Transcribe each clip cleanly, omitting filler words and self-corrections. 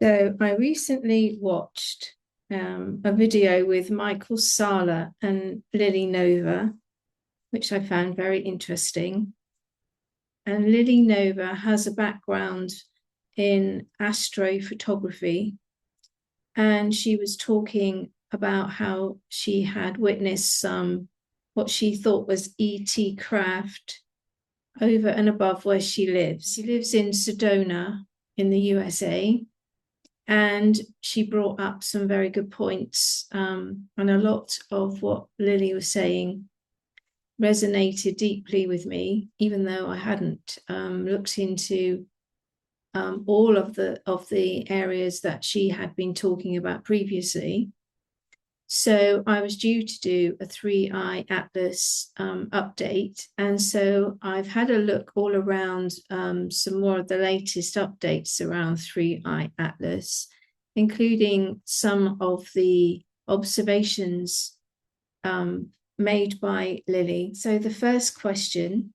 So I recently watched a video with Michael Sala and Lily Nova, which I found very interesting. And Lily Nova has a background in astrophotography, and she was talking about how she had witnessed some what she thought was ET craft over and above where she lives. She lives in Sedona in the USA. And she brought up some very good points. And a lot of what Lily was saying resonated deeply with me, even though I hadn't looked into all of the areas that she had been talking about previously. So I was due to do a 3i Atlas update. And so I've had a look all around some more of the latest updates around 3i Atlas, including some of the observations made by Lily. So the first question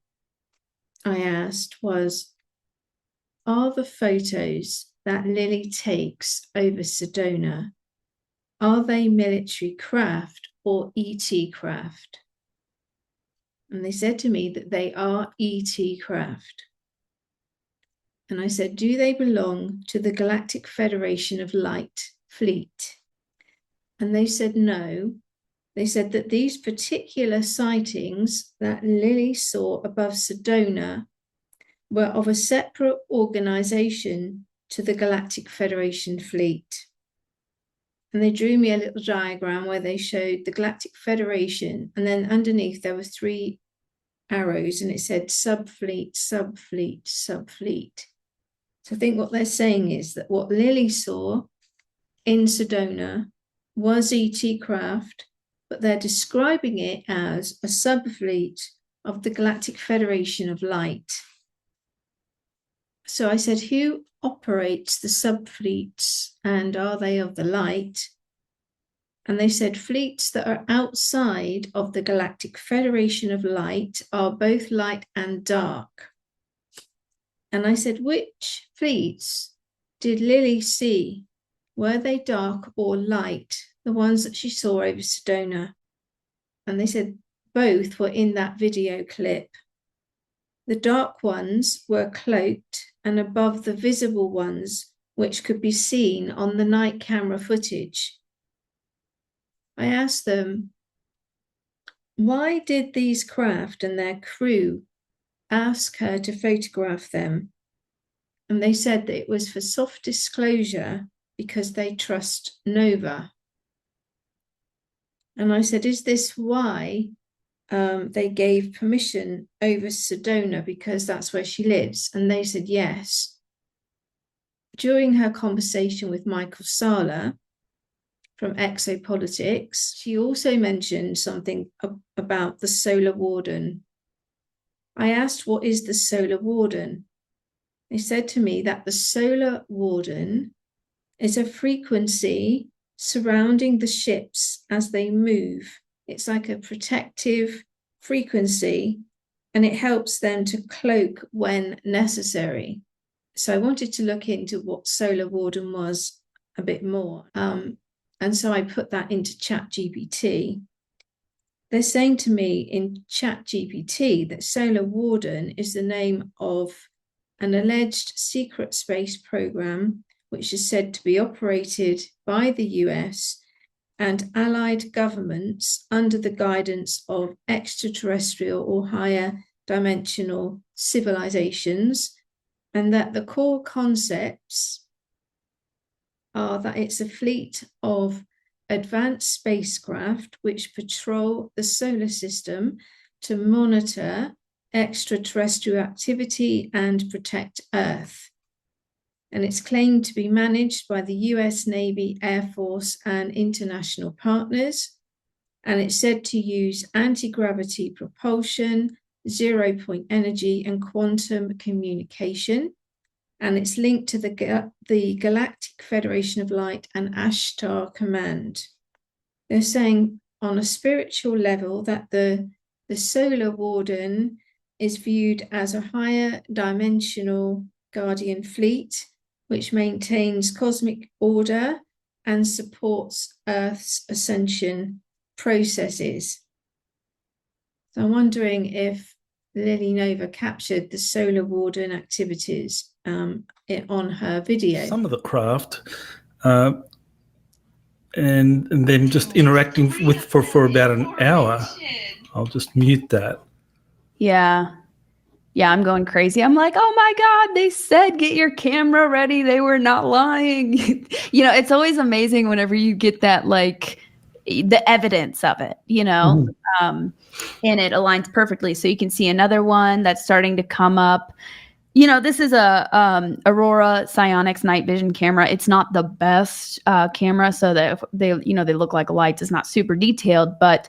I asked was, are the photos that Lily takes over Sedona, are they military craft or ET craft? And they said to me that they are ET craft. And I said, do they belong to the Galactic Federation of Light fleet? And they said no. They said that these particular sightings that Lily saw above Sedona were of a separate organization to the Galactic Federation fleet. And they drew me a little diagram where they showed the Galactic Federation, and then underneath there were 3 arrows, and it said subfleet, subfleet, subfleet. So I think what they're saying is that what Lily saw in Sedona was ET craft, but they're describing it as a subfleet of the Galactic Federation of Light. So I said, who operates the subfleets, and are they of the light? And they said fleets that are outside of the Galactic Federation of Light are both light and dark. And I said, which fleets did Lily see? Were they dark or light? The ones that she saw over Sedona. And they said both were in that video clip. The dark ones were cloaked and above the visible ones, which could be seen on the night camera footage. I asked them, why did these craft and their crew ask her to photograph them? And they said that it was for soft disclosure because they trust Nova. And I said, is this why they gave permission over Sedona, because that's where she lives? And they said yes. During her conversation with Michael Sala from Exopolitics, she also mentioned something about the Solar Warden. I asked, what is the Solar Warden? They said to me that the Solar Warden is a frequency surrounding the ships as they move. It's like a protective frequency, and it helps them to cloak when necessary. So I wanted to look into what Solar Warden was a bit more. And so I put that into ChatGPT. They're saying to me in ChatGPT that Solar Warden is the name of an alleged secret space program which is said to be operated by the US and allied governments under the guidance of extraterrestrial or higher dimensional civilizations, and that the core concepts are that it's a fleet of advanced spacecraft which patrol the solar system to monitor extraterrestrial activity and protect Earth. And it's claimed to be managed by the US Navy, Air Force, and international partners. And it's said to use anti-gravity propulsion, zero-point energy, and quantum communication. And it's linked to the Galactic Federation of Light and Ashtar Command. They're saying on a spiritual level that the Solar Warden is viewed as a higher dimensional guardian fleet, which maintains cosmic order and supports Earth's ascension processes. So I'm wondering if Lily Nova captured the solar warden activities on her video. Some of the craft, and then just interacting with for about an hour. I'll just mute that. Yeah. Yeah, I'm going crazy. I'm like, oh my God, they said get your camera ready. They were not lying. It's always amazing whenever you get that, like, the evidence of it, and it aligns perfectly. So you can see another one that's starting to come up. This is a Aurora Psionics night vision camera. It's not the best camera, so that they look like lights. It's not super detailed, but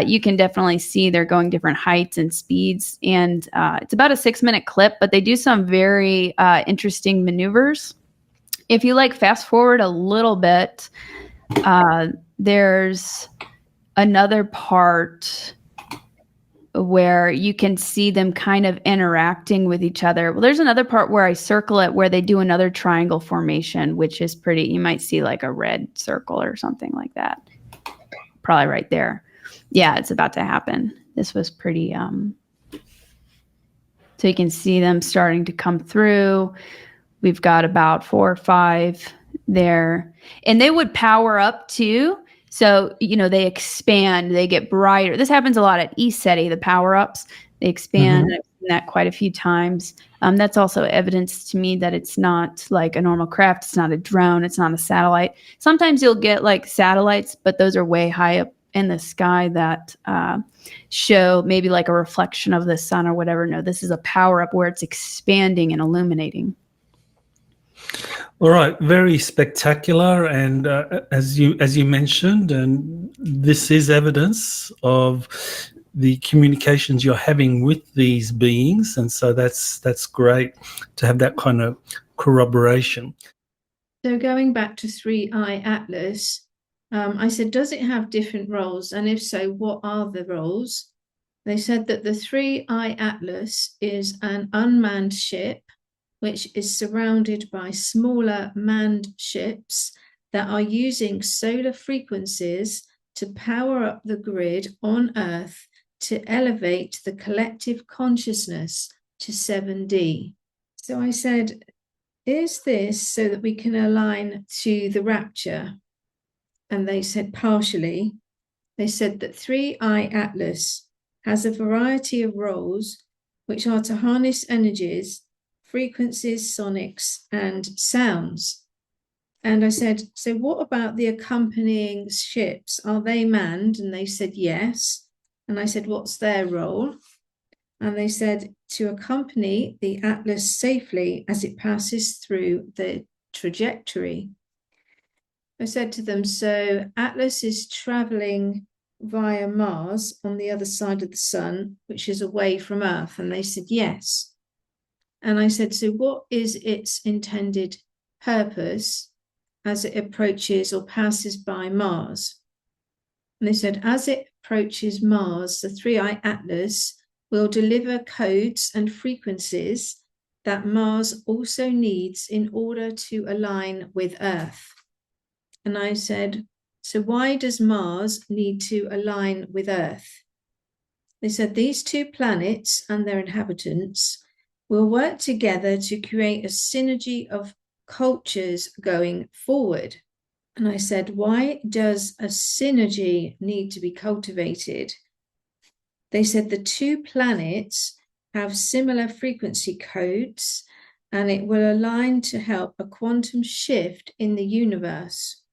you can definitely see they're going different heights and speeds. And it's about a 6-minute clip, but they do some very interesting maneuvers. If you fast forward a little bit, there's another part where you can see them kind of interacting with each other. Well, there's another part where I circle it where they do another triangle formation, which is pretty, you might see like a red circle or something like that. Probably right there. Yeah, it's about to happen. This was pretty, so you can see them starting to come through. We've got about 4 or 5 there, and they would power up too. So, they expand, they get brighter. This happens a lot at ESETI, the power-ups. They expand. I've seen that quite a few times. That's also evidence to me that it's not like a normal craft. It's not a drone. It's not a satellite. Sometimes you'll get like satellites, but those are way high up in the sky that show maybe like a reflection of the sun or whatever. No, this is a power-up where it's expanding and illuminating. All right, very spectacular, and as you mentioned, and this is evidence of the communications you're having with these beings, and so that's great to have that kind of corroboration. So going back to 3i Atlas, I said, does it have different roles? And if so, what are the roles? They said that the 3i Atlas is an unmanned ship which is surrounded by smaller manned ships that are using solar frequencies to power up the grid on Earth to elevate the collective consciousness to 7D. So I said, is this so that we can align to the rapture? And they said partially. They said that 3i Atlas has a variety of roles which are to harness energies, frequencies, sonics, and sounds. And I said, so what about the accompanying ships? Are they manned? And they said, yes. And I said, what's their role? And they said, to accompany the Atlas safely as it passes through the trajectory. I said to them, so Atlas is traveling via Mars on the other side of the sun, which is away from Earth. And they said, yes. And I said, so what is its intended purpose as it approaches or passes by Mars? And they said, as it approaches Mars, the 3i Atlas will deliver codes and frequencies that Mars also needs in order to align with Earth. And I said, so why does Mars need to align with Earth? They said, these 2 planets and their inhabitants will work together to create a synergy of cultures going forward. And I said, why does a synergy need to be cultivated? They said the 2 planets have similar frequency codes, and it will align to help a quantum shift in the universe.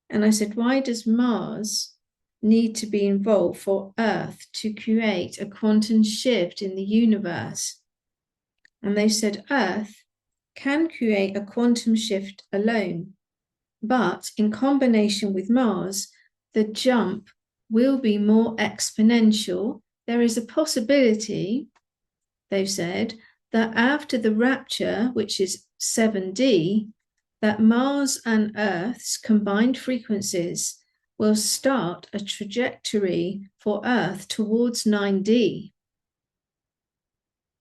And I said, why does Mars need to be involved for Earth to create a quantum shift in the universe? And they said, Earth can create a quantum shift alone, but in combination with Mars, the jump will be more exponential. There is a possibility, they've said, that after the rapture, which is 7D, that Mars and Earth's combined frequencies will start a trajectory for Earth towards 9D.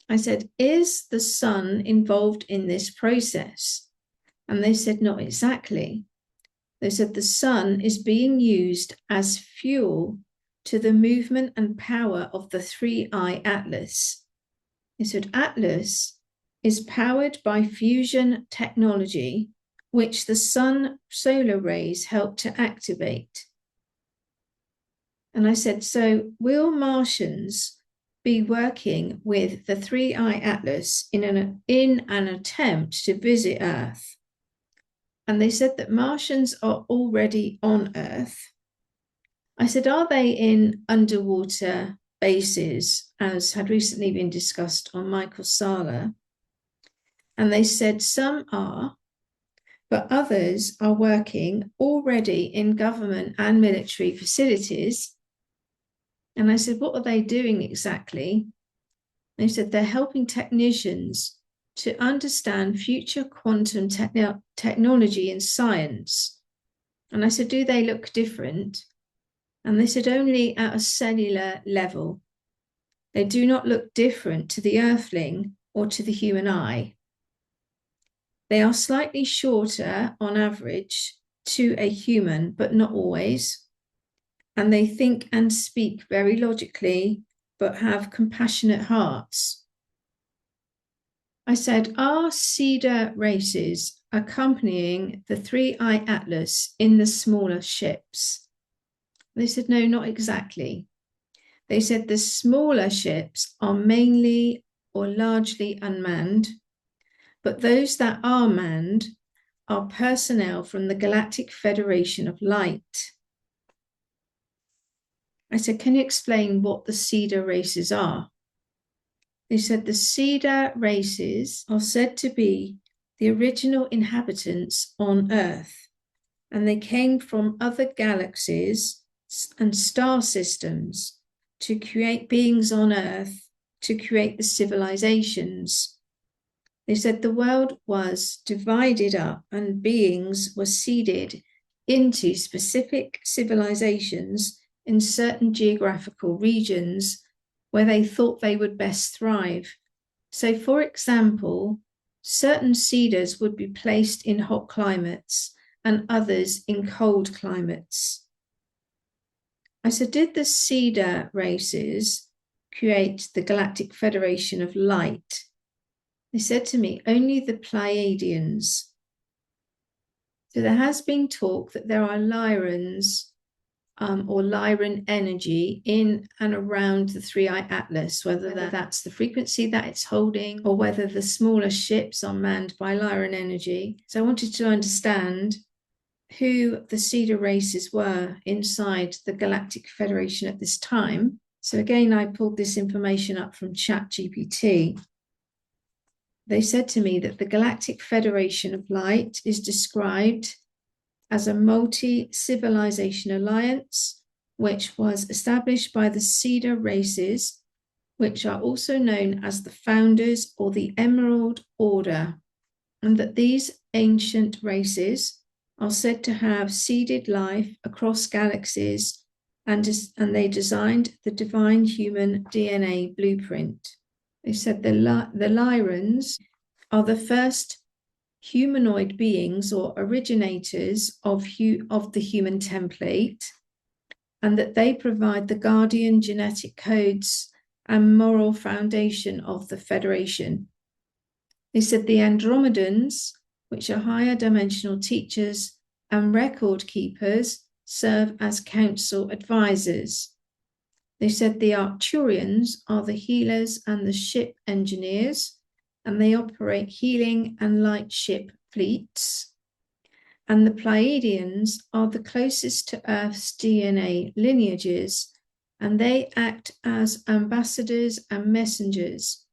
I said, is the sun involved in this process? And they said, not exactly. They said the sun is being used as fuel to the movement and power of the 3I Atlas. They said Atlas is powered by fusion technology, which the sun solar rays help to activate. And I said, so will Martians be working with the 3I Atlas in an attempt to visit Earth? And they said that Martians are already on Earth. I said, are they in underwater bases, as had recently been discussed on Michael Sala? And they said some are, but others are working already in government and military facilities. And I said, what are they doing exactly? They said they're helping technicians to understand future quantum technology and science. And I said, do they look different? And they said, only at a cellular level. They do not look different to the earthling or to the human eye. They are slightly shorter on average to a human, but not always. And they think and speak very logically, but have compassionate hearts. I said, are cedar races accompanying the 3I Atlas in the smaller ships? They said, no, not exactly. They said the smaller ships are mainly or largely unmanned, but those that are manned are personnel from the Galactic Federation of Light. I said, can you explain what the cedar races are? They said the cedar races are said to be the original inhabitants on Earth, and they came from other galaxies and star systems to create beings on Earth, to create the civilizations. They said the world was divided up and beings were seeded into specific civilizations in certain geographical regions where they thought they would best thrive. So, for example, certain cedars would be placed in hot climates and others in cold climates. I said, did the cedar races create the Galactic Federation of Light? They said to me, only the Pleiadians. So there has been talk that there are Lyrans or Lyran energy in and around the 3I Atlas, whether that's the frequency that it's holding or whether the smaller ships are manned by Lyran energy. So I wanted to understand who the cedar races were inside the Galactic Federation at this time. So again, I pulled this information up from ChatGPT. They said to me that the Galactic Federation of Light is described as a multi-civilization alliance, which was established by the cedar races, which are also known as the Founders or the Emerald Order, and that these ancient races are said to have seeded life across galaxies, and they designed the divine human DNA blueprint. They said the Lyrans are the first humanoid beings or originators of the human template, and that they provide the guardian genetic codes and moral foundation of the Federation. They said the Andromedans, which are higher dimensional teachers and record keepers, serve as council advisors. They said the Arcturians are the healers and the ship engineers, and they operate healing and light ship fleets. And the Pleiadians are the closest to Earth's DNA lineages, and they act as ambassadors and messengers.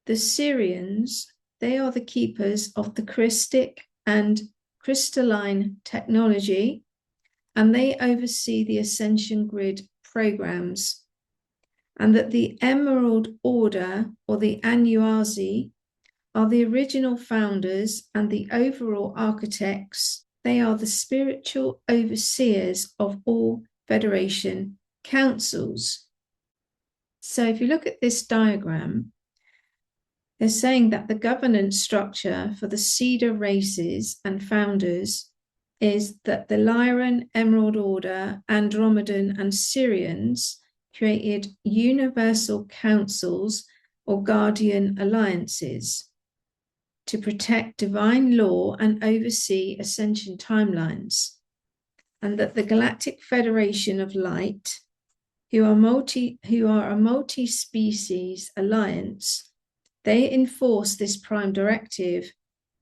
The Sirians, they are the keepers of the Christic and crystalline technology, and they oversee the Ascension Grid programs. And that the Emerald Order, or the Anuazi, are the original founders and the overall architects. They are the spiritual overseers of all Federation councils. So if you look at this diagram, They're saying that the governance structure for the Cedar races and founders is that the Lyran, Emerald Order, Andromedan, and Syrians created universal councils or guardian alliances to protect divine law and oversee ascension timelines, and that the Galactic Federation of Light, who are a multi-species alliance, they enforce this prime directive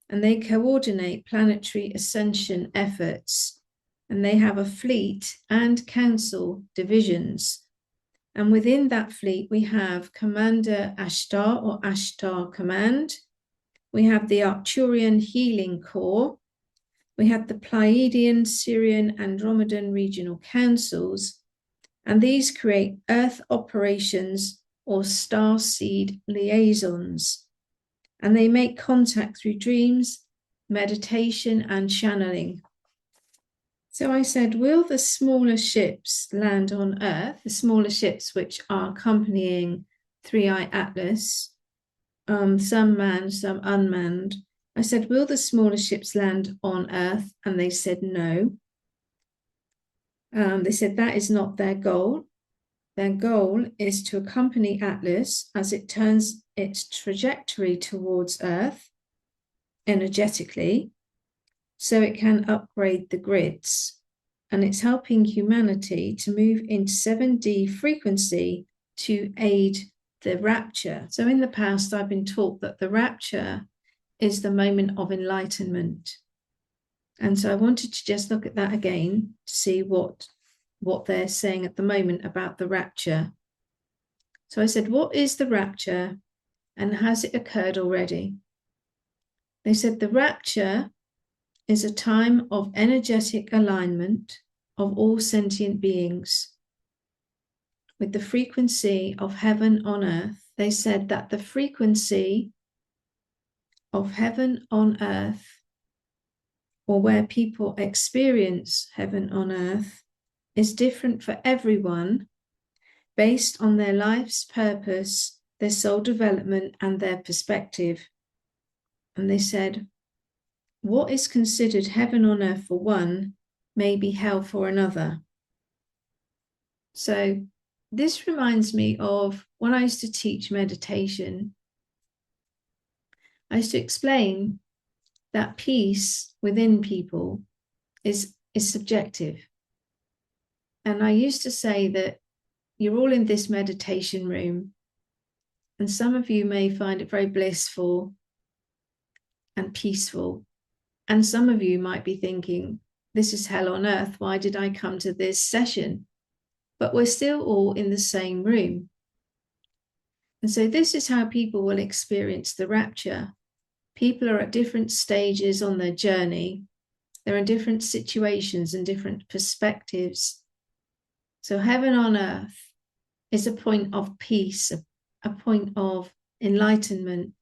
and they coordinate planetary ascension efforts, and they have a fleet and council divisions. And within that fleet, we have Commander Ashtar or Ashtar Command. We have the Arcturian Healing Corps. We have the Pleiadian, Syrian, Andromedan regional councils, and these create Earth operations or starseed liaisons, and they make contact through dreams, meditation, and channeling. So I said, will the smaller ships land on Earth, the smaller ships which are accompanying 3i Atlas, some manned, some unmanned? I said, will the smaller ships land on Earth? And they said no. They said that is not their goal. Their goal is to accompany Atlas as it turns its trajectory towards Earth energetically, so it can upgrade the grids. And it's helping humanity to move into 7D frequency to aid the rapture. So in the past, I've been taught that the rapture is the moment of enlightenment. And so I wanted to just look at that again to see what they're saying at the moment about the rapture. So I said, what is the rapture and has it occurred already? They said the rapture is a time of energetic alignment of all sentient beings with the frequency of heaven on earth. They said that the frequency of heaven on earth, or where people experience heaven on earth, is different for everyone based on their life's purpose, their soul development, and their perspective. And they said, what is considered heaven on earth for one may be hell for another. So this reminds me of when I used to teach meditation. I used to explain that peace within people is subjective. And I used to say that you're all in this meditation room, and some of you may find it very blissful and peaceful. And some of you might be thinking, this is hell on earth. Why did I come to this session? But we're still all in the same room. And so this is how people will experience the rapture. People are at different stages on their journey. They're in different situations and different perspectives. So heaven on earth is a point of peace, a point of enlightenment,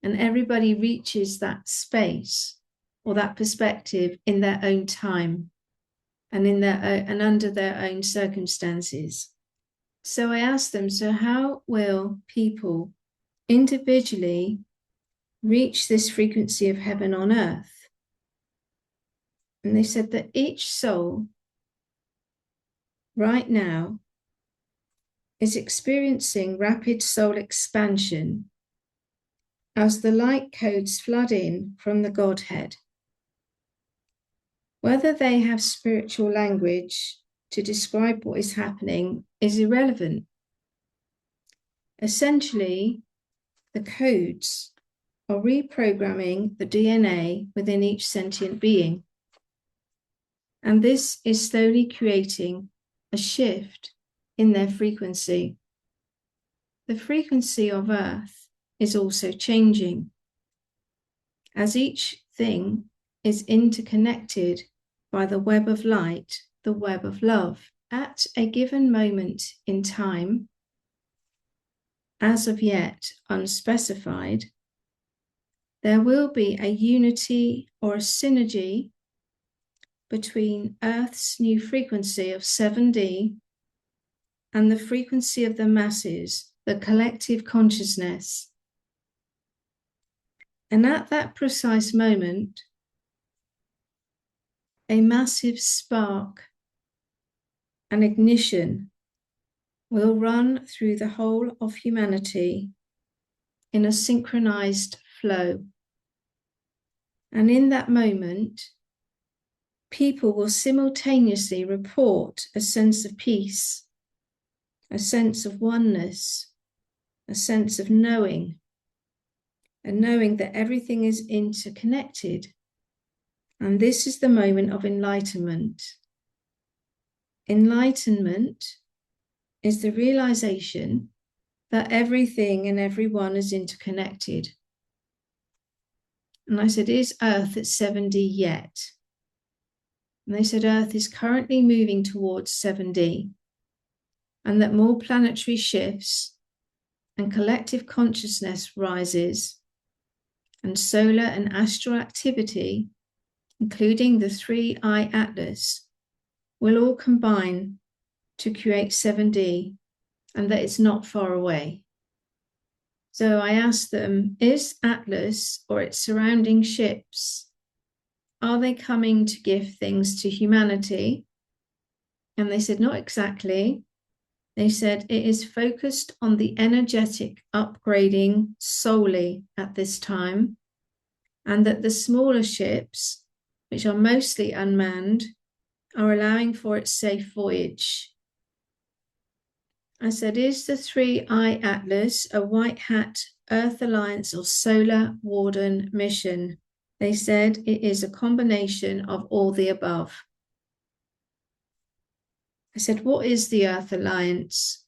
and everybody reaches that space or that perspective in their own time and and under their own circumstances. So I asked them, so how will people individually reach this frequency of heaven on earth? And they said that each soul right now is experiencing rapid soul expansion as the light codes flood in from the Godhead. Whether they have spiritual language to describe what is happening is irrelevant. Essentially, the codes are reprogramming the DNA within each sentient being. And this is slowly creating a shift in their frequency. The frequency of Earth is also changing as each thing is interconnected by the web of light, the web of love. At a given moment in time, as of yet unspecified, there will be a unity or a synergy between Earth's new frequency of 7D and the frequency of the masses, the collective consciousness. And at that precise moment, a massive spark, an ignition, will run through the whole of humanity in a synchronized flow. And in that moment, people will simultaneously report a sense of peace, a sense of oneness, a sense of knowing, and knowing that everything is interconnected. And this is the moment of enlightenment. Enlightenment is the realization that everything and everyone is interconnected. And I said, is Earth at 7D yet? And they said, Earth is currently moving towards 7D, and that more planetary shifts and collective consciousness rises, and solar and astral activity, including the 3-eye atlas, will all combine to create 7D, and that it's not far away. So I asked them, is Atlas or its surrounding ships, are they coming to give things to humanity? And they said, not exactly. They said it is focused on the energetic upgrading solely at this time, and that the smaller ships, which are mostly unmanned, are allowing for its safe voyage. I said, is the 3-eye atlas a white hat Earth Alliance or Solar Warden mission? They said it is a combination of all the above. I said, what is the Earth Alliance?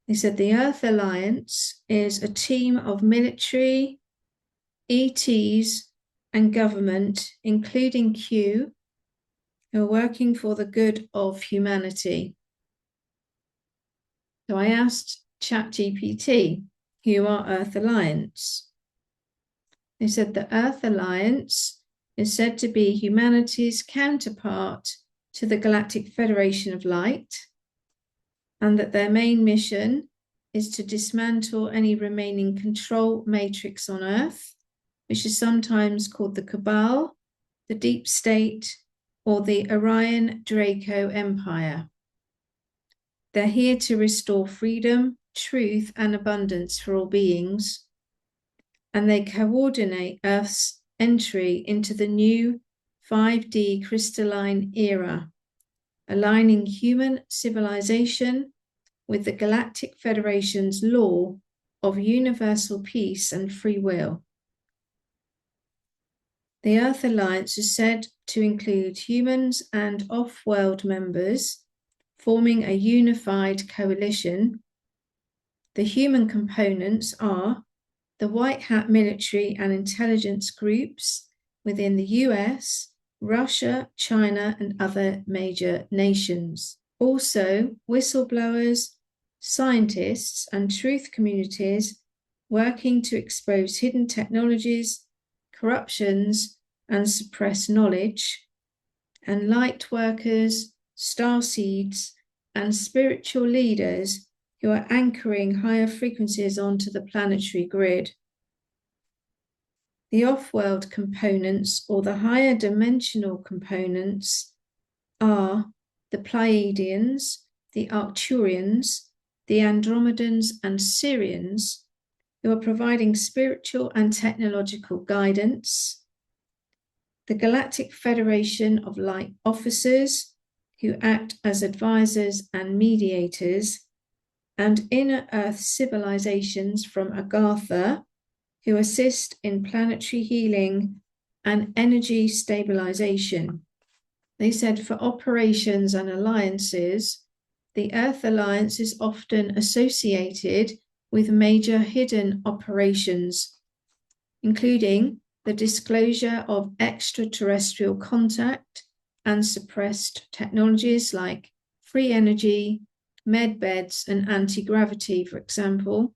They said the Earth Alliance is a team of military, ETs, and government, including Q, who are working for the good of humanity. So I asked ChatGPT, who are Earth Alliance? They said the Earth Alliance is said to be humanity's counterpart to the Galactic Federation of Light, and that their main mission is to dismantle any remaining control matrix on Earth, which is sometimes called the Cabal, the Deep State, or the Orion Draco Empire. They're here to restore freedom, truth, and abundance for all beings, and they coordinate Earth's entry into the new 5D crystalline era, aligning human civilization with the Galactic Federation's law of universal peace and free will. The Earth Alliance is said to include humans and off-world members, forming a unified coalition. The human components are the White Hat military and intelligence groups within the US, Russia, China, and other major nations. Also, whistleblowers, scientists, and truth communities working to expose hidden technologies, corruptions, and suppress knowledge, and light workers, starseeds, and spiritual leaders who are anchoring higher frequencies onto the planetary grid. The off-world components, or the higher dimensional components, are the Pleiadians, the Arcturians, the Andromedans, and Sirians, who are providing spiritual and technological guidance, the Galactic Federation of Light officers, who act as advisors and mediators, and inner Earth civilizations from Agartha, who assist in planetary healing and energy stabilization. They said for operations and alliances, the Earth Alliance is often associated with major hidden operations, including the disclosure of extraterrestrial contact and suppressed technologies like free energy, med beds, and anti-gravity, for example.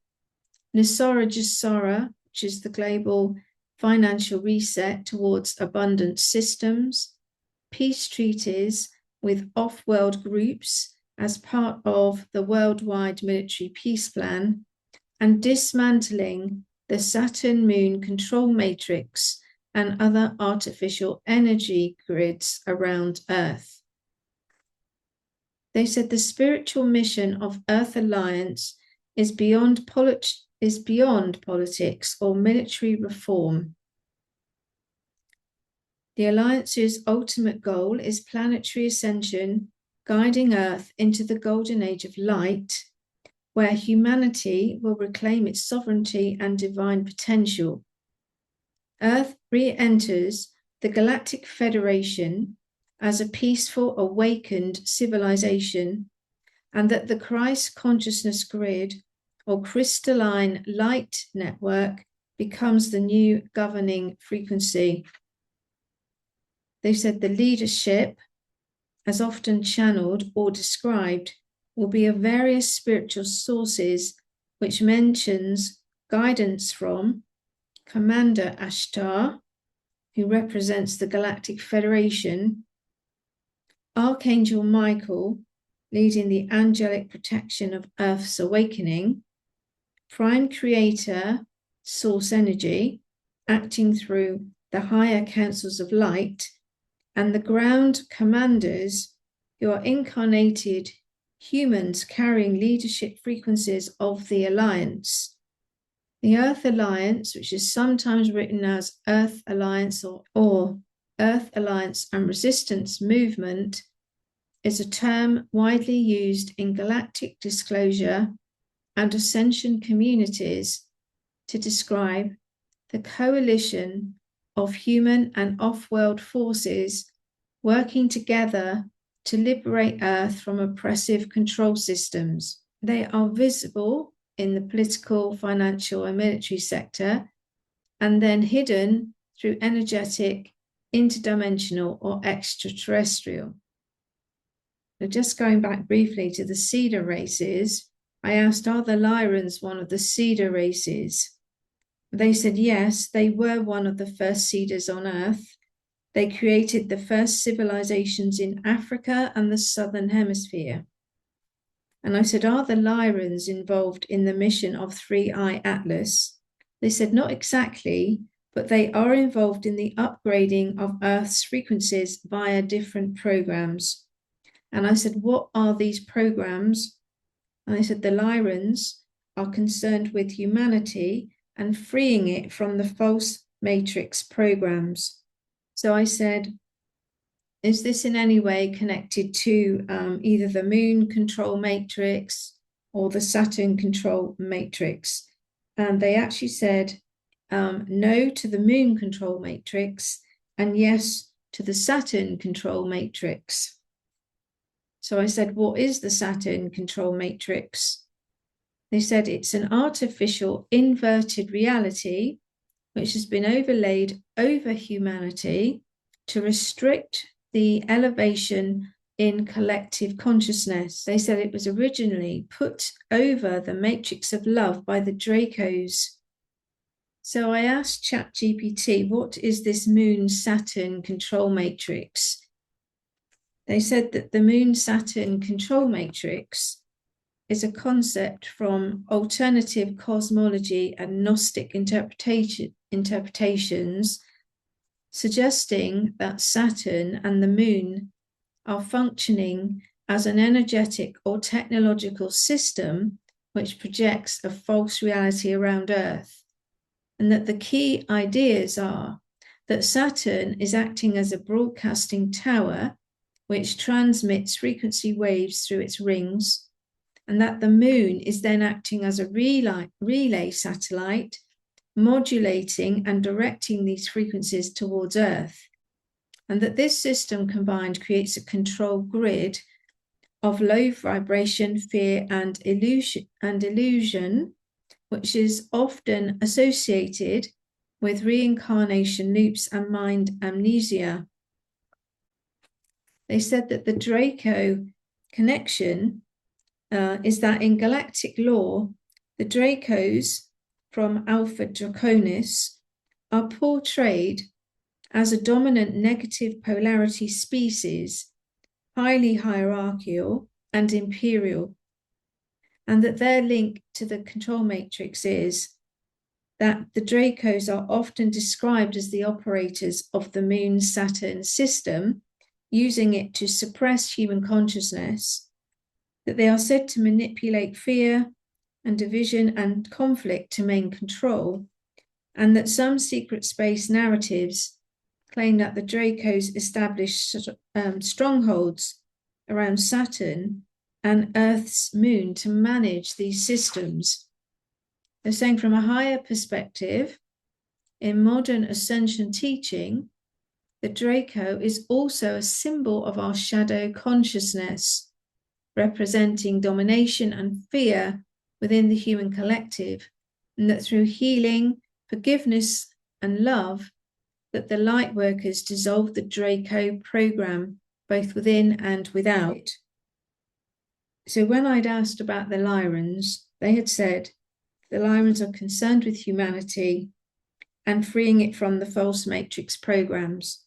Nisara Jasara, which is the global financial reset towards abundant systems, peace treaties with off-world groups as part of the worldwide military peace plan, and dismantling the Saturn Moon control matrix, and other artificial energy grids around Earth. They said the spiritual mission of Earth Alliance is beyond politics or military reform. The Alliance's ultimate goal is planetary ascension, guiding Earth into the golden age of light, where humanity will reclaim its sovereignty and divine potential. Earth re-enters the Galactic Federation as a peaceful, awakened civilization, and that the Christ consciousness grid or crystalline light network becomes the new governing frequency. They said the leadership, as often channeled or described, will be of various spiritual sources, which mentions guidance from Commander Ashtar, who represents the Galactic Federation, Archangel Michael, leading the angelic protection of Earth's awakening, Prime Creator, Source Energy, acting through the higher councils of light, and the ground commanders, who are incarnated humans carrying leadership frequencies of the Alliance. The Earth Alliance, which is sometimes written as Earth Alliance or Earth Alliance and Resistance Movement, is a term widely used in galactic disclosure and ascension communities to describe the coalition of human and off-world forces working together to liberate Earth from oppressive control systems. They are visible in the political, financial, and military sector, and then hidden through energetic, interdimensional, or extraterrestrial. Now, just going back briefly to the Cedar races, I asked, are the Lyrans one of the Cedar races? They said yes, they were one of the first Cedars on Earth. They created the first civilizations in Africa and the Southern Hemisphere. And I said, are the Lyrans involved in the mission of 3i Atlas? They said, not exactly, but they are involved in the upgrading of Earth's frequencies via different programs. And I said, what are these programs? And they said, the Lyrans are concerned with humanity and freeing it from the false matrix programs. So I said, is this in any way connected to either the Moon control matrix or the Saturn control matrix? And they actually said no to the Moon control matrix and yes to the Saturn control matrix. So I said, what is the Saturn control matrix? They said it's an artificial inverted reality which has been overlaid over humanity to restrict the elevation in collective consciousness. They said it was originally put over the matrix of love by the Dracos. So I asked ChatGPT, what is this Moon-Saturn control matrix? They said that the Moon-Saturn control matrix is a concept from alternative cosmology and Gnostic interpretations, suggesting that Saturn and the Moon are functioning as an energetic or technological system which projects a false reality around Earth, and that the key ideas are that Saturn is acting as a broadcasting tower which transmits frequency waves through its rings, and that the Moon is then acting as a relay satellite, modulating and directing these frequencies towards Earth, and that this system combined creates a control grid of low vibration, fear, and illusion, which is often associated with reincarnation loops and mind amnesia. They said that the Draco connection is that in galactic lore, the Dracos from Alpha Draconis are portrayed as a dominant negative polarity species, highly hierarchical and imperial, and that their link to the control matrix is that the Dracos are often described as the operators of the Moon-Saturn system, using it to suppress human consciousness, that they are said to manipulate fear and division and conflict to maintain control, and that some secret space narratives claim that the Dracos established strongholds around Saturn and Earth's moon to manage these systems. They're saying from a higher perspective, in modern ascension teaching, the Draco is also a symbol of our shadow consciousness, representing domination and fear within the human collective, and that through healing, forgiveness, and love, that the light workers dissolve the Draco program, both within and without. So when I'd asked about the Lyrans, they had said the Lyrans are concerned with humanity and freeing it from the false matrix programs.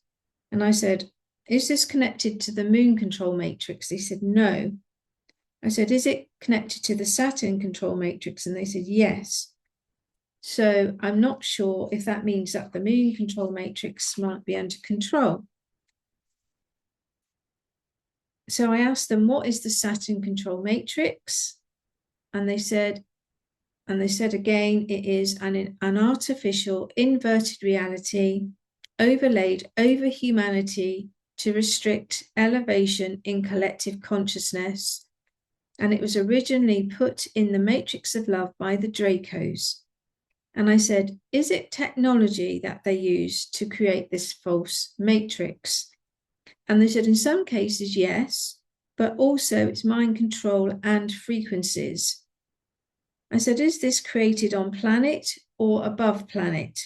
And I said, is this connected to the moon control matrix? They said, no. I said, is it connected to the Saturn control matrix? And they said, yes. So I'm not sure if that means that the moon control matrix might be under control. So I asked them, what is the Saturn control matrix? And they said again, it is an artificial inverted reality overlaid over humanity to restrict elevation in collective consciousness. And it was originally put in the matrix of love by the Dracos. And I said, is it technology that they use to create this false matrix? And they said, in some cases, yes, but also it's mind control and frequencies. I said, is this created on planet or above planet?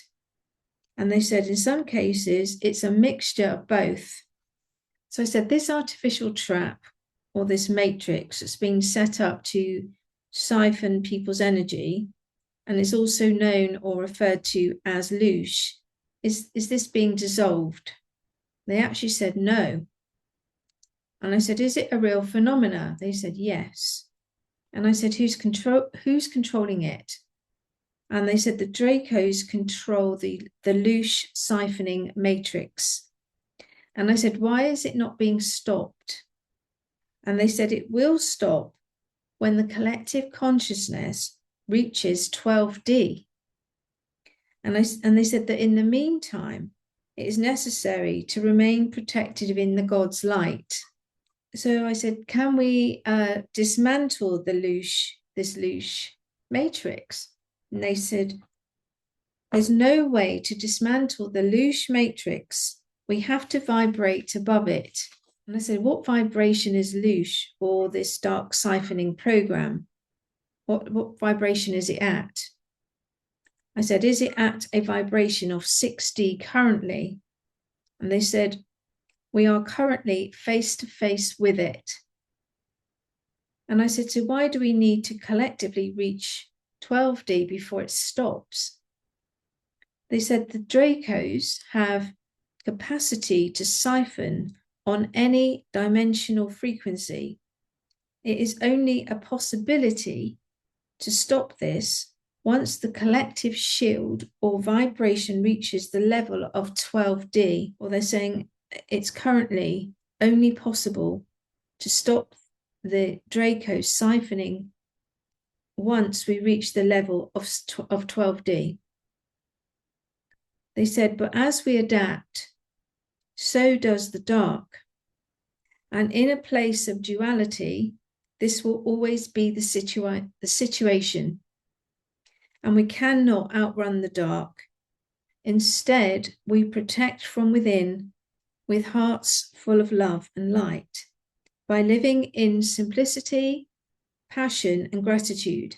And they said, in some cases, it's a mixture of both. So I said, this artificial trap or this matrix that's been set up to siphon people's energy, and is also known or referred to as loosh, is this being dissolved? They actually said no. And I said, is it a real phenomena? They said yes. And I said, who's controlling it? And they said the Dracos control the loosh siphoning matrix. And I said, why is it not being stopped? And they said it will stop when the collective consciousness reaches 12D. And they said that in the meantime, it is necessary to remain protected in the God's light. So I said, can we dismantle this loosh matrix? And they said, there's no way to dismantle the loosh matrix. We have to vibrate above it. And I said, what vibration is loosh for this dark siphoning program? What vibration is it at? I said, is it at a vibration of 6D currently? And they said, we are currently face to face with it. And I said, so why do we need to collectively reach 12D before it stops? They said the Dracos have capacity to siphon on any dimensional frequency. It is only a possibility to stop this once the collective shield or vibration reaches the level of 12D, or they're saying it's currently only possible to stop the Draco siphoning once we reach the level of 12D. They said, but as we adapt, so does the dark. And in a place of duality, this will always be the situation. And we cannot outrun the dark. Instead, we protect from within with hearts full of love and light by living in simplicity, passion, and gratitude.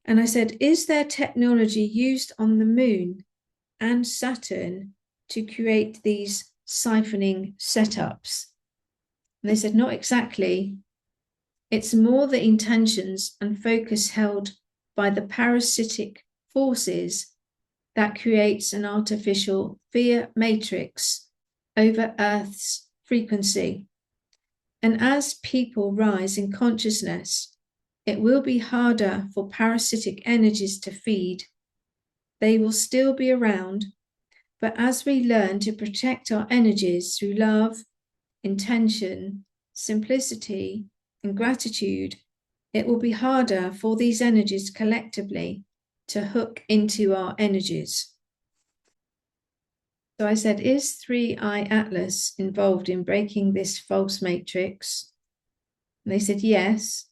And I said, is there technology used on the moon and Saturn to create these siphoning setups? And they said, not exactly. It's more the intentions and focus held by the parasitic forces that creates an artificial fear matrix over Earth's frequency. And as people rise in consciousness, it will be harder for parasitic energies to feed. They will still be around, but as we learn to protect our energies through love, intention, simplicity, and gratitude, it will be harder for these energies collectively to hook into our energies. So I said, is 3i Atlas involved in breaking this false matrix? And they said, yes,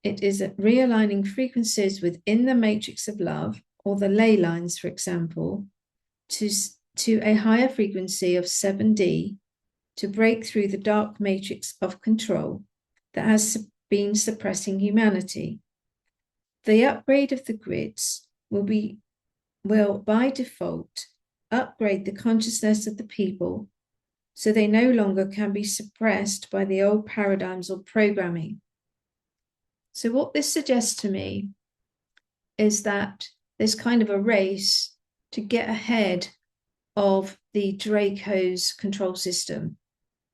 it is realigning frequencies within the matrix of love, or the ley lines, for example, to a higher frequency of 7D to break through the dark matrix of control that has been suppressing humanity. The upgrade of the grids will by default upgrade the consciousness of the people so they no longer can be suppressed by the old paradigms or programming. So what this suggests to me is that there's kind of a race to get ahead of the Draco's control system.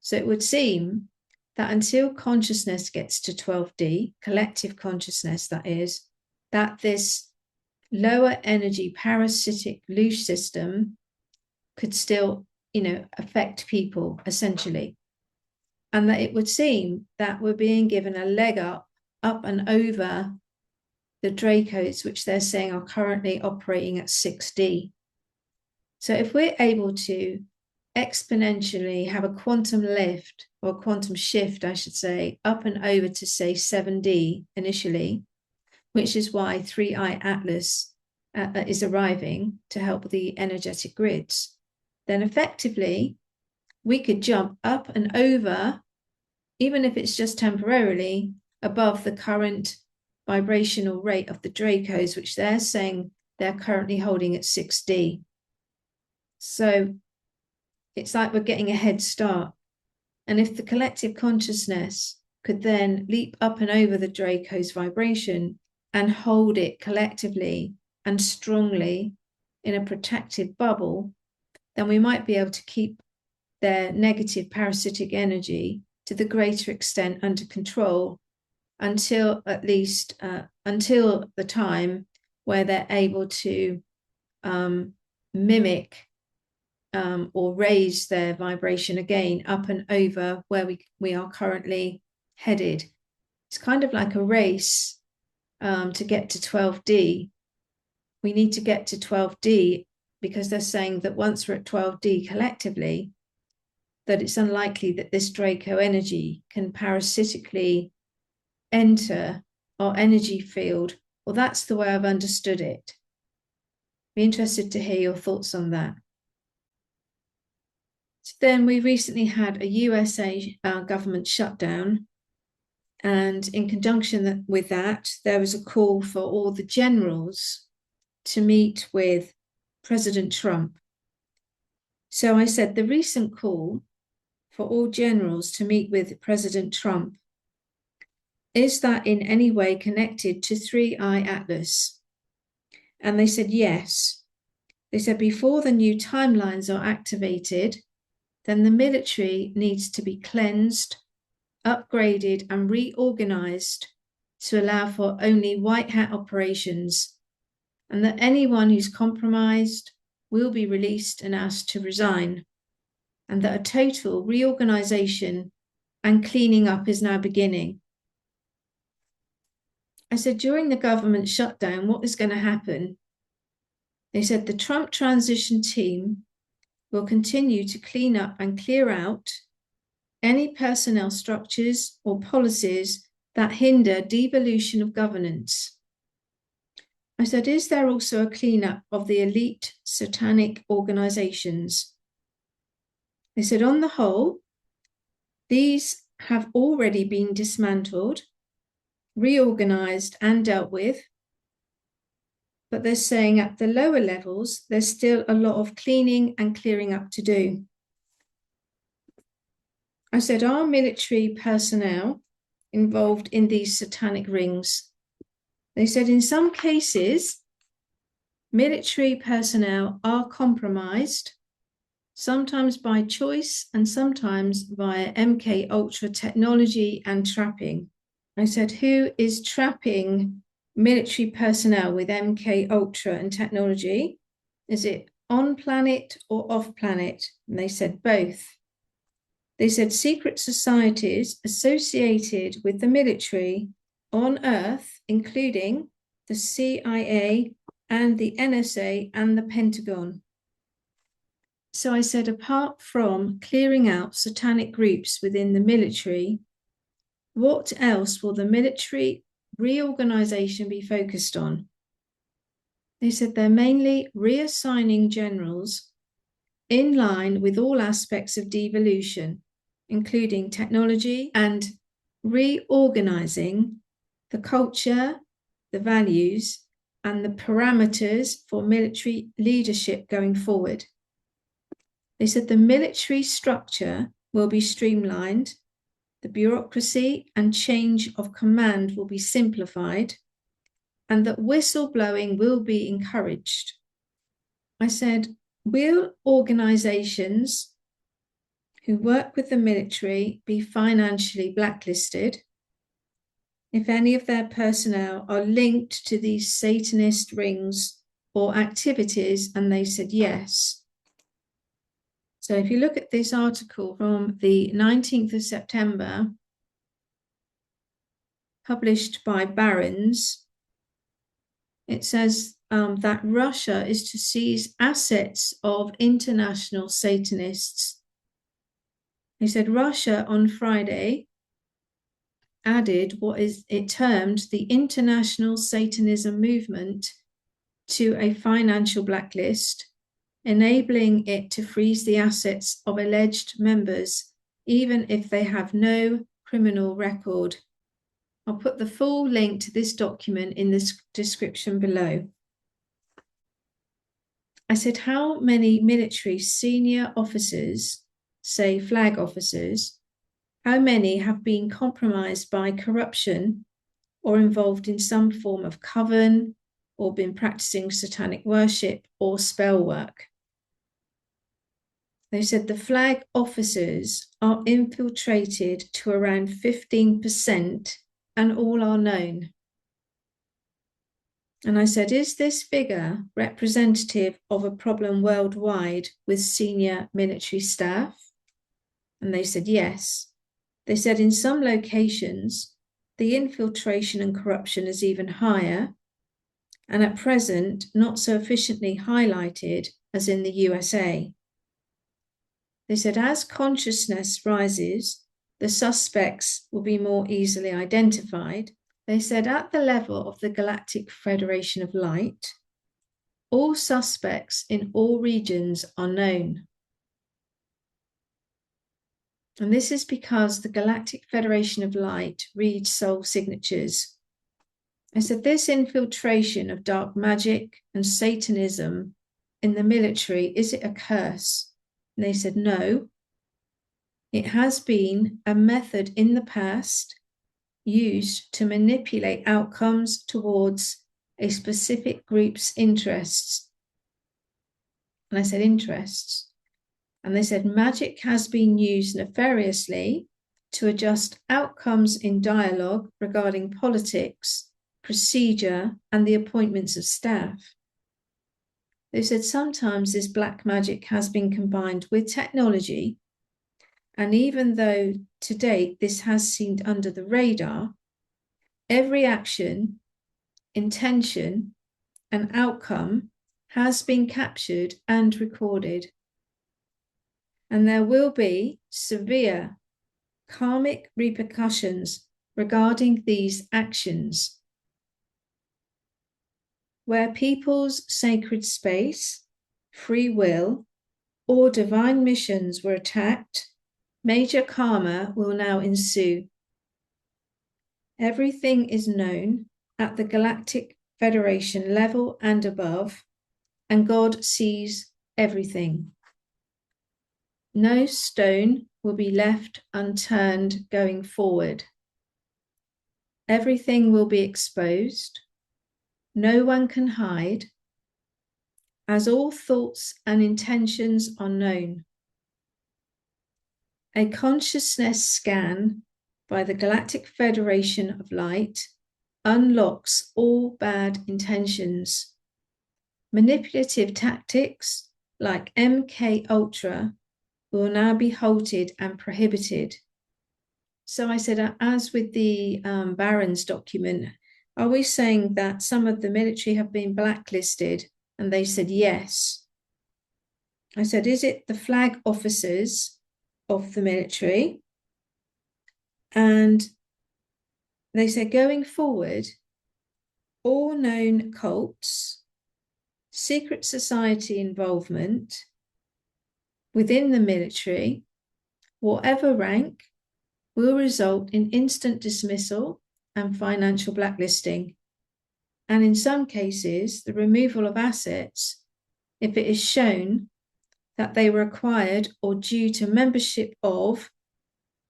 So it would seem that until consciousness gets to 12D, collective consciousness that is, that this lower energy parasitic loose system could still, affect people essentially. And that it would seem that we're being given a leg up and over the Dracos, which they're saying are currently operating at 6D. So if we're able to exponentially have a quantum lift, or a quantum shift, I should say, up and over to say 7D initially, which is why 3i Atlas is arriving to help the energetic grids, then effectively we could jump up and over, even if it's just temporarily, above the current vibrational rate of the Dracos, which they're saying they're currently holding at 6D. So it's like we're getting a head start. And if the collective consciousness could then leap up and over the Draco's vibration and hold it collectively and strongly in a protected bubble, then we might be able to keep their negative parasitic energy to the greater extent under control until until the time where they're able to mimic or raise their vibration again up and over where we are currently headed. It's kind of like a race to get to 12D. We need to get to 12D because they're saying that once we're at 12D collectively, that it's unlikely that this Draco energy can parasitically enter our energy field. Well, that's the way I've understood it. Be interested to hear your thoughts on that. Then we recently had a USA government shutdown, and in conjunction with that, there was a call for all the generals to meet with President Trump. So I said the recent call for all generals to meet with President Trump, is that in any way connected to 3i Atlas? And they said yes. They said before the new timelines are activated, then the military needs to be cleansed, upgraded, and reorganized to allow for only white hat operations, and that anyone who's compromised will be released and asked to resign, and that a total reorganization and cleaning up is now beginning. I said, during the government shutdown, what is going to happen? They said the Trump transition team will continue to clean up and clear out any personnel structures or policies that hinder devolution of governance. I said, is there also a cleanup of the elite satanic organizations? They said, on the whole, these have already been dismantled, reorganized, and dealt with. But they're saying at the lower levels, there's still a lot of cleaning and clearing up to do. I said, are military personnel involved in these satanic rings? They said, in some cases, military personnel are compromised, sometimes by choice and sometimes via MK Ultra technology and trapping. I said, who is trapping military personnel with MK Ultra and technology? Is it on planet or off planet? And they said both. They said secret societies associated with the military on Earth, including the CIA and the NSA and the Pentagon. So I said, apart from clearing out satanic groups within the military, what else will the military reorganization be focused on? They said they're mainly reassigning generals in line with all aspects of devolution, including technology, and reorganizing the culture, the values, and the parameters for military leadership going forward. They said the military structure will be streamlined, the bureaucracy and change of command will be simplified, and that whistleblowing will be encouraged. I said, will organizations who work with the military be financially blacklisted if any of their personnel are linked to these Satanist rings or activities? And they said yes. So if you look at this article from the 19th of September, published by Barron's, it says that Russia is to seize assets of international Satanists. He said Russia on Friday added what is it termed the international Satanism movement to a financial blacklist, enabling it to freeze the assets of alleged members, even if they have no criminal record. I'll put the full link to this document in the description below. I said, how many military senior officers, say flag officers, how many have been compromised by corruption or involved in some form of coven or been practicing satanic worship or spell work? They said the flag officers are infiltrated to around 15% and all are known. And I said, is this figure representative of a problem worldwide with senior military staff? And they said, yes. They said in some locations, the infiltration and corruption is even higher, and at present, not so efficiently highlighted as in the USA. They said, as consciousness rises, the suspects will be more easily identified. They said, at the level of the Galactic Federation of Light, all suspects in all regions are known. And this is because the Galactic Federation of Light reads soul signatures. I said, this infiltration of dark magic and Satanism in the military, is it a curse? And they said, no. It has been a method in the past used to manipulate outcomes towards a specific group's interests. And I said, interests. And they said, magic has been used nefariously to adjust outcomes in dialogue regarding politics, procedure, and the appointments of staff. They said, sometimes this black magic has been combined with technology. And even though to date this has seemed under the radar, every action, intention, and outcome has been captured and recorded. And there will be severe karmic repercussions regarding these actions. Where people's sacred space, free will, or divine missions were attacked, major karma will now ensue. Everything is known at the Galactic Federation level and above, and God sees everything. No stone will be left unturned going forward. Everything will be exposed. No one can hide, as all thoughts and intentions are known. A consciousness scan by the Galactic Federation of Light unlocks all bad intentions. Manipulative tactics like MK Ultra will now be halted and prohibited. So I said, as with the Barron's document, are we saying that some of the military have been blacklisted? And they said, yes. I said, is it the flag officers of the military? And they said, going forward, all known cults, secret society involvement within the military, whatever rank, will result in instant dismissal and financial blacklisting. And in some cases, the removal of assets if it is shown that they were acquired or due to membership of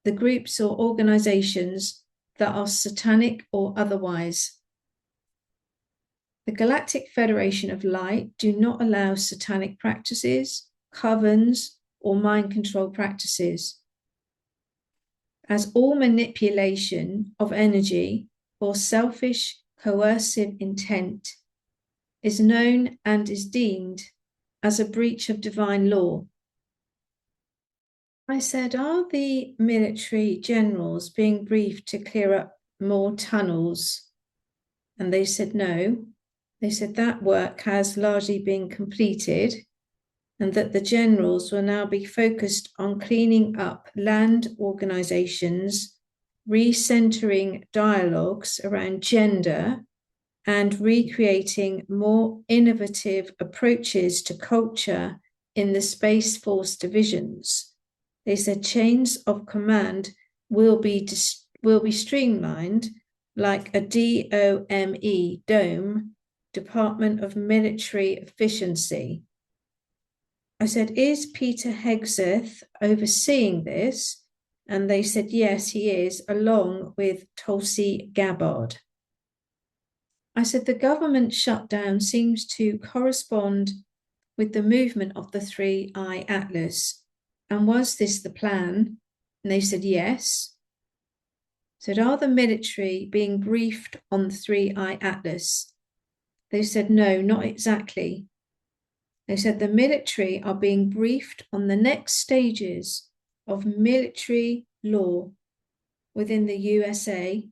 the groups or organizations that are satanic or otherwise. The Galactic Federation of Light do not allow satanic practices, covens, or mind control practices, as all manipulation of energy or selfish, coercive intent is known and is deemed as a breach of divine law. I said, are the military generals being briefed to clear up more tunnels? And they said no. They said that work has largely been completed and that the generals will now be focused on cleaning up land organizations, recentering dialogues around gender, and recreating more innovative approaches to culture in the Space Force divisions. They said chains of command will be streamlined like a D.O.M.E, D.O.M.E, Department of Military Efficiency. I said, is Peter Hegseth overseeing this? And they said, yes, he is, along with Tulsi Gabbard. I said, the government shutdown seems to correspond with the movement of the 3-Eye Atlas. And was this the plan? And they said, yes. I said, are the military being briefed on the 3-Eye Atlas? They said, no, not exactly. They said the military are being briefed on the next stages of military law within the USA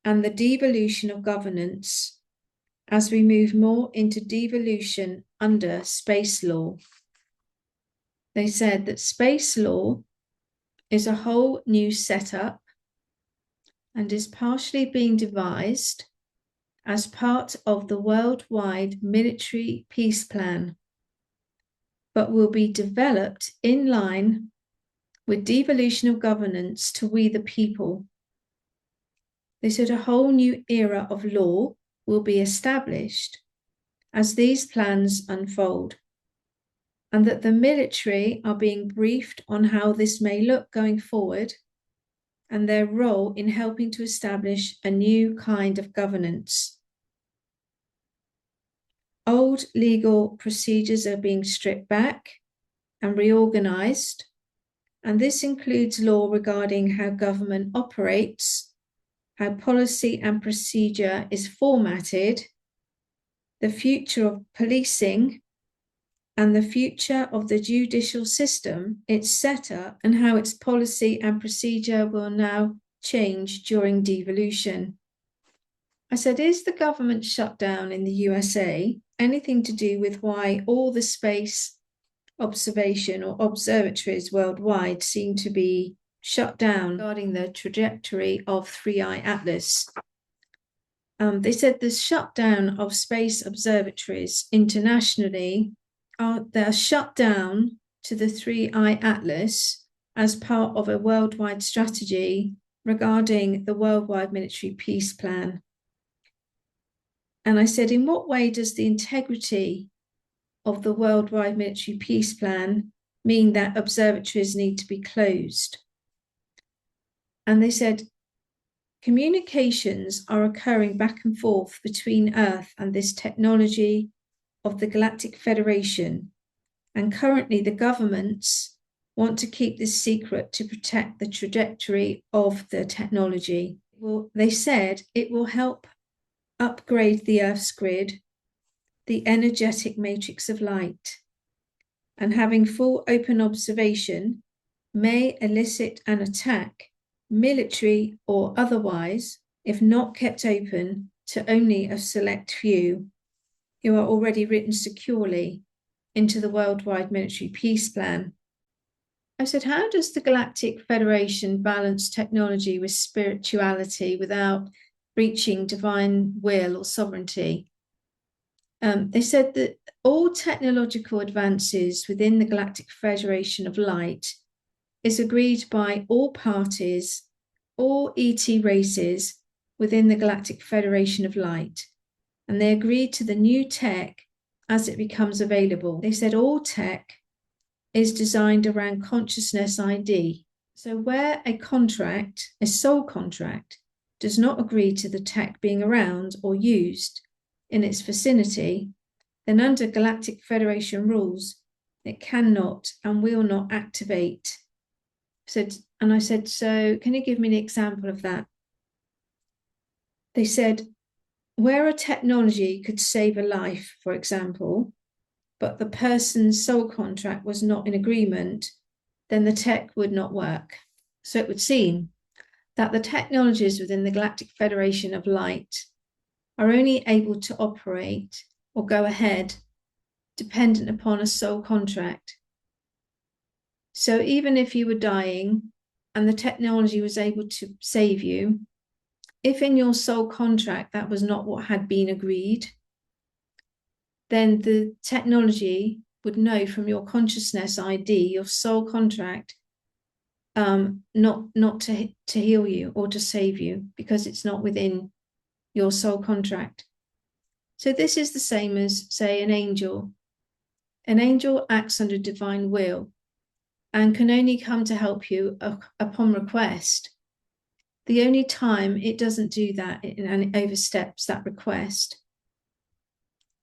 and the devolution of governance as we move more into devolution under space law. They said that space law is a whole new setup and is partially being devised as part of the worldwide military peace plan, but will be developed in line with devolution of governance to we the people. They said a whole new era of law will be established as these plans unfold, and that the military are being briefed on how this may look going forward and their role in helping to establish a new kind of governance. Old legal procedures are being stripped back and reorganized, and this includes law regarding how government operates, how policy and procedure is formatted, the future of policing, and the future of the judicial system, its setup, and how its policy and procedure will now change during devolution. I said, is the government shutdown in the USA anything to do with why all the space observation or observatories worldwide seem to be shut down regarding the trajectory of 3-Eye Atlas? They said the shutdown of space observatories internationally they're shut down to the 3-Eye Atlas as part of a worldwide strategy regarding the worldwide military peace plan. And I said, in what way does the integrity of the worldwide military peace plan mean that observatories need to be closed? And they said, communications are occurring back and forth between Earth and this technology of the Galactic Federation. And currently the governments want to keep this secret to protect the trajectory of the technology. Well, they said it will help upgrade the Earth's grid, the energetic matrix of light, and having full open observation may elicit an attack, military or otherwise, if not kept open to only a select few who are already written securely into the worldwide military peace plan. I said, how does the Galactic Federation balance technology with spirituality without breaching divine will or sovereignty? They said that all technological advances within the Galactic Federation of Light is agreed by all parties, all ET races within the Galactic Federation of Light, and they agreed to the new tech as it becomes available. They said all tech is designed around consciousness ID. So where a contract, a soul contract, does not agree to the tech being around or used in its vicinity, then under Galactic Federation rules, it cannot and will not activate. And I said, so can you give me an example of that? They said, where a technology could save a life, for example, but the person's soul contract was not in agreement, then the tech would not work. So it would seem that the technologies within the Galactic Federation of Light are only able to operate or go ahead dependent upon a soul contract. So even if you were dying and the technology was able to save you, if in your soul contract that was not what had been agreed, then the technology would know from your consciousness ID, your soul contract, not to heal you or to save you because it's not within your soul contract. So this is the same as, say, an angel. An angel acts under divine will and can only come to help you upon request. The only time it doesn't do that and it oversteps that request,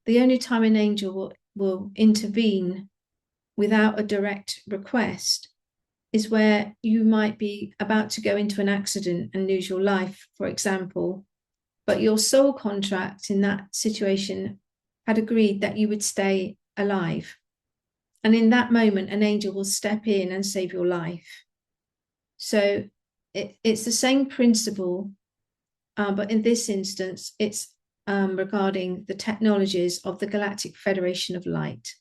the only time an angel will intervene without a direct request is where you might be about to go into an accident and lose your life, for example, but your soul contract in that situation had agreed that you would stay alive. And in that moment, an angel will step in and save your life. So it's the same principle, but in this instance, it's regarding the technologies of the Galactic Federation of Light.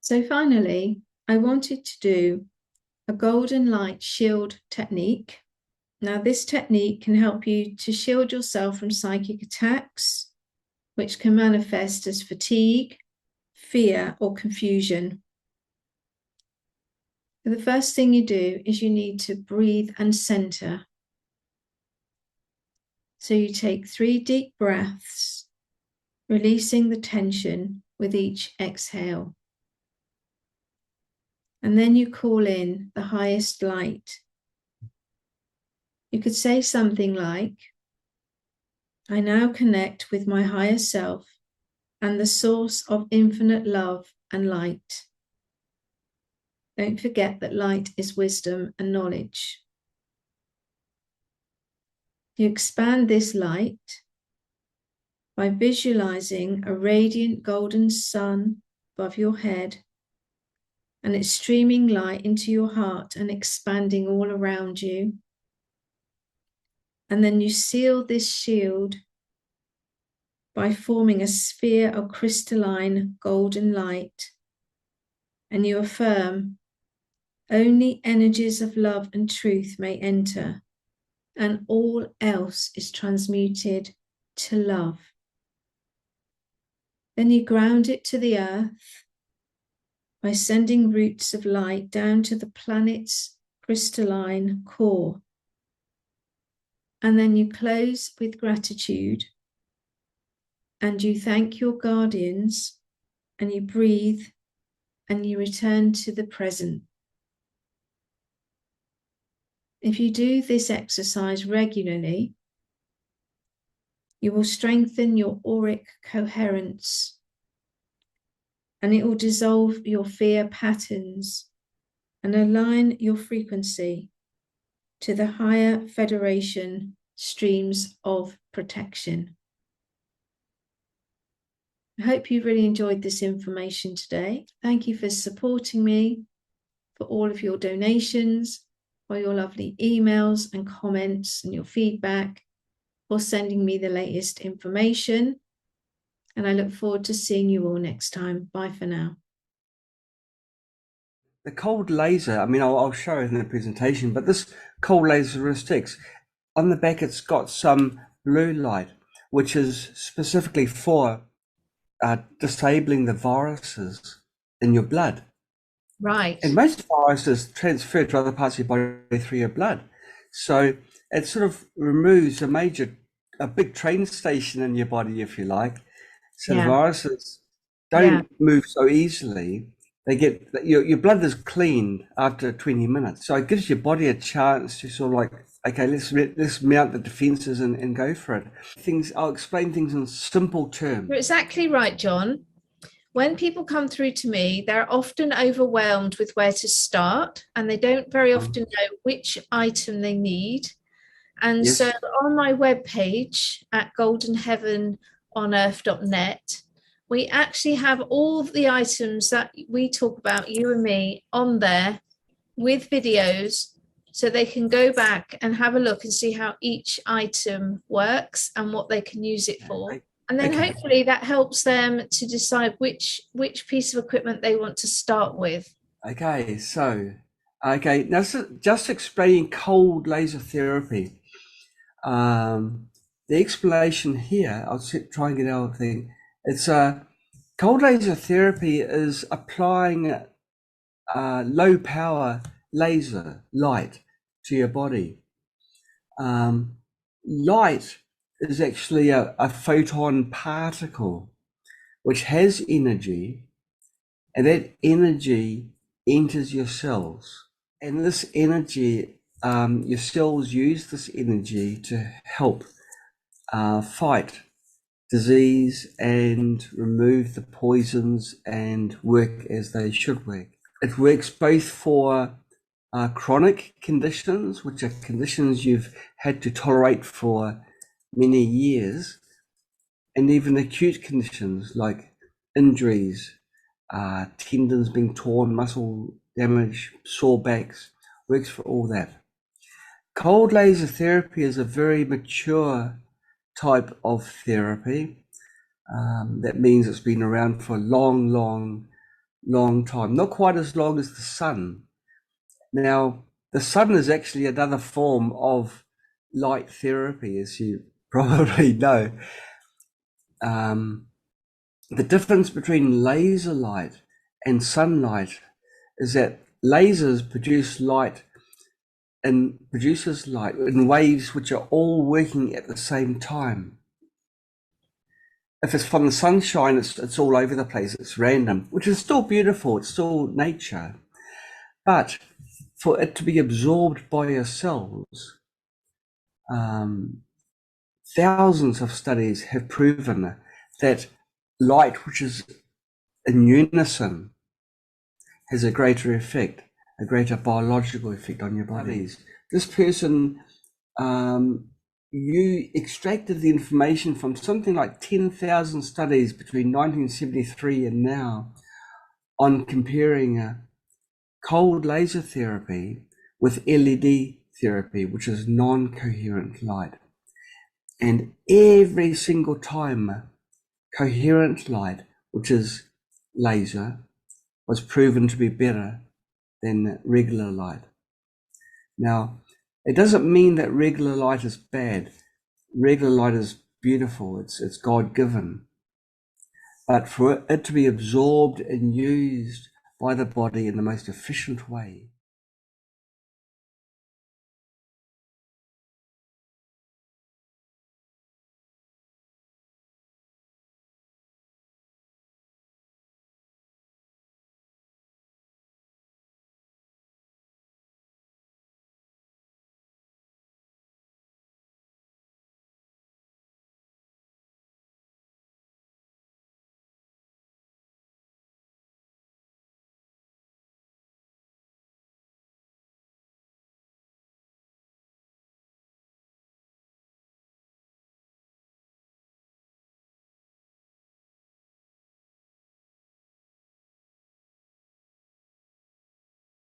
So finally, I wanted to do a golden light shield technique. Now, this technique can help you to shield yourself from psychic attacks, which can manifest as fatigue, fear, or confusion. The first thing you do is you need to breathe and center. So you take 3 deep breaths, releasing the tension with each exhale. And then you call in the highest light. You could say something like, I now connect with my higher self and the source of infinite love and light. Don't forget that light is wisdom and knowledge. You expand this light by visualizing a radiant golden sun above your head, and it's streaming light into your heart and expanding all around you. And then you seal this shield by forming a sphere of crystalline golden light, and you affirm, only energies of love and truth may enter, and all else is transmuted to love. Then you ground it to the earth by sending roots of light down to the planet's crystalline core. And then you close with gratitude and you thank your guardians and you breathe and you return to the present. If you do this exercise regularly, you will strengthen your auric coherence and it will dissolve your fear patterns and align your frequency to the higher Federation streams of protection. I hope you really enjoyed this information today. Thank you for supporting me, for all of your donations, for your lovely emails and comments and your feedback, for sending me the latest information. And I look forward to seeing you all next time. Bye for now. The cold laser, I mean, I'll show it in the presentation, but this cold laser restricts. On the back, it's got some blue light, which is specifically for disabling the viruses in your blood. Right. And most viruses transfer to other parts of your body through your blood. So it sort of removes a big train station in your body, if you like. So the viruses don't move so easily. They get your blood is cleaned after 20 minutes. So it gives your body a chance to sort of like, okay, let's mount the defenses and go for it. I'll explain things in simple terms. You're exactly right, John. When people come through to me, they're often overwhelmed with where to start, and they don't very often know which item they need. And Yes. so on my webpage at goldenheavenonearth.net, we actually have all of the items that we talk about, you and me, on there with videos, so they can go back and have a look and see how each item works and what they can use it for. And then hopefully that helps them to decide which piece of equipment they want to start with. Okay, now just explaining cold laser therapy. The explanation here, I'll try and get out of thing. It's cold laser therapy is applying low power laser light to your body. Light is actually a photon particle which has energy, and that energy enters your cells. And this energy, your cells use this energy to help fight disease and remove the poisons and work as they should work. It works both for chronic conditions, which are conditions you've had to tolerate for many years, and even acute conditions like injuries, tendons being torn, muscle damage, sore backs, works for all that. Cold laser therapy is a very mature type of therapy. That means it's been around for a long time, not quite as long as the sun. Now, the sun is actually another form of light therapy, as you probably know. The difference between laser light and sunlight is that lasers produces light in waves which are all working at the same time. If it's from the sunshine, it's all over the place, it's random, which is still beautiful, it's still nature. But for it to be absorbed by your cells, thousands of studies have proven that light, which is in unison, has a greater effect, a greater biological effect on your bodies. This person, you extracted the information from something like 10,000 studies between 1973 and now on comparing cold laser therapy with LED therapy, which is non-coherent light. And every single time, coherent light, which is laser, was proven to be better than regular light. Now, it doesn't mean that regular light is bad. Regular light is beautiful, it's God-given. But for it to be absorbed and used by the body in the most efficient way,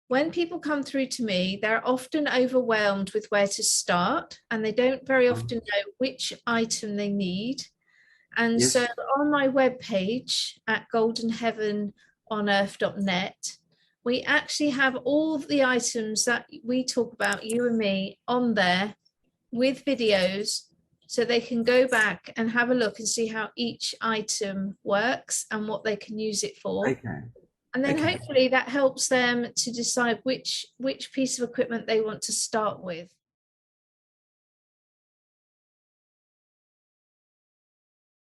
when people come through to me, they're often overwhelmed with where to start, and they don't very often know which item they need. And Yes. so on my webpage at goldenheavenonearth.net, we actually have all of the items that we talk about, you and me, on there with videos, so they can go back and have a look and see how each item works and what they can use it for. Okay. And then Okay. hopefully that helps them to decide which piece of equipment they want to start with.